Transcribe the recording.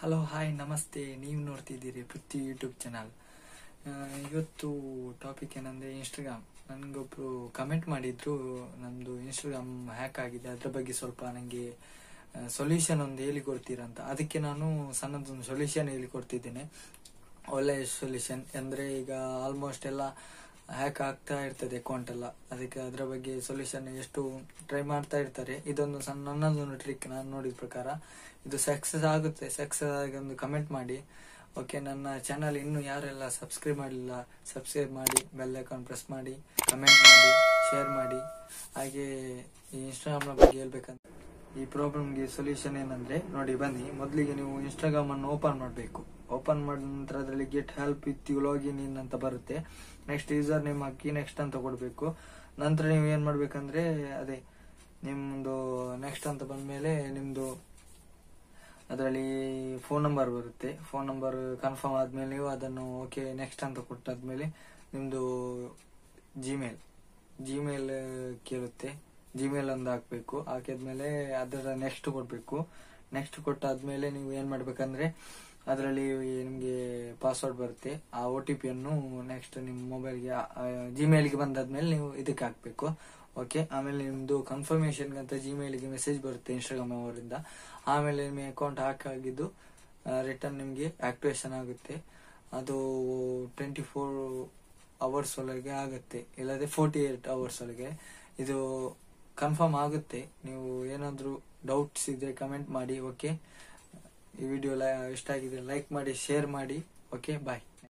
Hello hi ನಮಸ್ತೆ. ನೀವು ನೋಡ್ತಿದ್ದೀರಿ ಪೃಥ್ವಿ YouTube channel. ಇವತ್ತು ಟಾಪಿಕ್ ಏನಂದ್ರೆ ಇನ್ಸ್ಟಾಗ್ರಾಮ್. ನನಗೊಬ್ರು ಕಮೆಂಟ್ ಮಾಡಿದ್ರು, ನಮ್ದು ಇನ್ಸ್ಟಾಗ್ರಾಮ್ ಹ್ಯಾಕ್ ಆಗಿದೆ, ಅದ್ರ ಬಗ್ಗೆ ಸ್ವಲ್ಪ ನನಗೆ ಸೊಲ್ಯೂಷನ್ ಒಂದು ಹೇಳಿಕೊಡ್ತೀರಾ ಅಂತ. ಅದಕ್ಕೆ ನಾನು ಸಣ್ಣದೊಂದು ಸೊಲ್ಯೂಷನ್ ಹೇಳಿಕೊಡ್ತಿದ್ದೇನೆ. ಒಳ್ಳೆ ಸೊಲ್ಯೂಷನ್ ಅಂದ್ರೆ ಈಗ ಆಲ್ಮೋಸ್ಟ್ ಎಲ್ಲ ಹ್ಯಾಕ್ ಆಗ್ತಾ ಇರ್ತದೆ ಅಕೌಂಟ್ ಎಲ್ಲ. ಅದಕ್ಕೆ ಅದರ ಬಗ್ಗೆ ಸೊಲ್ಯೂಷನ್ ಎಷ್ಟು ಟ್ರೈ ಮಾಡ್ತಾ ಇರ್ತಾರೆ. ಇದೊಂದು ನನ್ನದೊಂದು ಟ್ರಿಕ್ ನಾನು ನೋಡಿದ ಪ್ರಕಾರ ಇದು ಸಕ್ಸಸ್ ಆಗುತ್ತೆ. ಸಕ್ಸಸ್ ಆಗಿ ಒಂದು ಕಮೆಂಟ್ ಮಾಡಿ. ಓಕೆ, ನನ್ನ ಚಾನಲ್ ಇನ್ನೂ ಯಾರೆಲ್ಲ ಸಬ್ಸ್ಕ್ರೈಬ್ ಮಾಡಲಿಲ್ಲ ಸಬ್ಸ್ಕ್ರೈಬ್ ಮಾಡಿ, ಬೆಲ್ ಐಕಾನ್ ಪ್ರೆಸ್ ಮಾಡಿ, ಕಮೆಂಟ್ ಮಾಡಿ, ಶೇರ್ ಮಾಡಿ. ಹಾಗೆ ಈ ಇನ್ಸ್ಟಾಗ್ರಾಮ್ ಬಗ್ಗೆ ಹೇಳ್ಬೇಕಂತ ಈ ಪ್ರಾಬ್ಲಮ್ಗೆ ಸೊಲ್ಯೂಷನ್ ಏನಂದ್ರೆ ನೋಡಿ ಬನ್ನಿ. ಮೊದಲಿಗೆ ನೀವು ಇನ್ಸ್ಟಾಗ್ರಾಮ್ ಅನ್ನು ಓಪನ್ ಮಾಡಬೇಕು. ಓಪನ್ ಮಾಡಿದ ನಂತರ ಅದರಲ್ಲಿ get help with you login in ಅಂತ ಬರುತ್ತೆ. ನೆಕ್ಸ್ಟ್ ಯೂಸರ್ ನೇಮ್ ಹಾಕಿ ನೆಕ್ಸ್ಟ್ ಅಂತ ಕೊಡಬೇಕು. ನಂತರ ನೀವು ಏನ್ ಮಾಡ್ಬೇಕಂದ್ರೆ ಅದೇ ನಿಮ್ದು ನೆಕ್ಸ್ಟ್ ಅಂತ ಬಂದ್ಮೇಲೆ ನಿಮ್ದು ಅದರಲ್ಲಿ ಫೋನ್ ನಂಬರ್ ಬರುತ್ತೆ. ಫೋನ್ ನಂಬರ್ ಕನ್ಫರ್ಮ್ ಆದ್ಮೇಲೆ ನೀವು ಅದನ್ನು ಓಕೆ ನೆಕ್ಸ್ಟ್ ಅಂತ ಕೊಟ್ಟಾದ್ಮೇಲೆ ನಿಮ್ದು ಜಿಮೇಲ್ ಕೇಳುತ್ತೆ. ಜಿಮೇಲ್ ಒಂದು ಹಾಕ್ಬೇಕು. ಹಾಕಿದ್ಮೇಲೆ ಅದರ ನೆಕ್ಸ್ಟ್ ಕೊಡ್ಬೇಕು. ನೆಕ್ಸ್ಟ್ ಕೊಟ್ಟಾದ್ಮೇಲೆ ನೀವು ಏನ್ ಮಾಡ್ಬೇಕಂದ್ರೆ ಅದರಲ್ಲಿ ನಿಮ್ಗೆ ಪಾಸ್ವರ್ಡ್ ಬರುತ್ತೆ. ಆ OTP ಯನ್ನು ನೆಕ್ಸ್ಟ್ ನಿಮ್ಮ ಮೊಬೈಲ್ಗೆ ಜಿಮೇಲ್ಗೆ ಬಂದಾದ್ಮೇಲೆ ನೀವು ಇದಕ್ಕೆ ಹಾಕ್ಬೇಕು. ಓಕೆ, ಆಮೇಲೆ ನಿಮ್ದು ಕನ್ಫರ್ಮೇಶನ್ ಅಂತ ಜಿಮೇಲ್ಗೆ ಮೆಸೇಜ್ ಬರುತ್ತೆ ಇನ್ಸ್ಟಾಗ್ರಾಮ್ ಅವರಿಂದ. ಆಮೇಲೆ ನಿಮ್ಮ ಅಕೌಂಟ್ ಹ್ಯಾಕ್ ಆಗಿದ್ದು ರಿಟರ್ನ್ ನಿಮ್ಗೆ ಆಕ್ಟಿವೇಶನ್ ಆಗುತ್ತೆ. ಅದು 24 ಅವರ್ಸ್ ಒಳಗೆ ಆಗುತ್ತೆ, ಇಲ್ಲದೆ 48 ಅವರ್ಸ್ ಒಳಗೆ ಇದು ಕನ್ಫರ್ಮ್ ಆಗುತ್ತೆ. ನೀವು ಏನಾದ್ರು ಡೌಟ್ಸ್ ಇದ್ರೆ ಕಮೆಂಟ್ ಮಾಡಿ. ಓಕೆ, ಈ ವಿಡಿಯೋ ಇಷ್ಟ ಆಗಿದೆ ಲೈಕ್ ಮಾಡಿ, ಶೇರ್ ಮಾಡಿ. ಓಕೆ, ಬಾಯ್.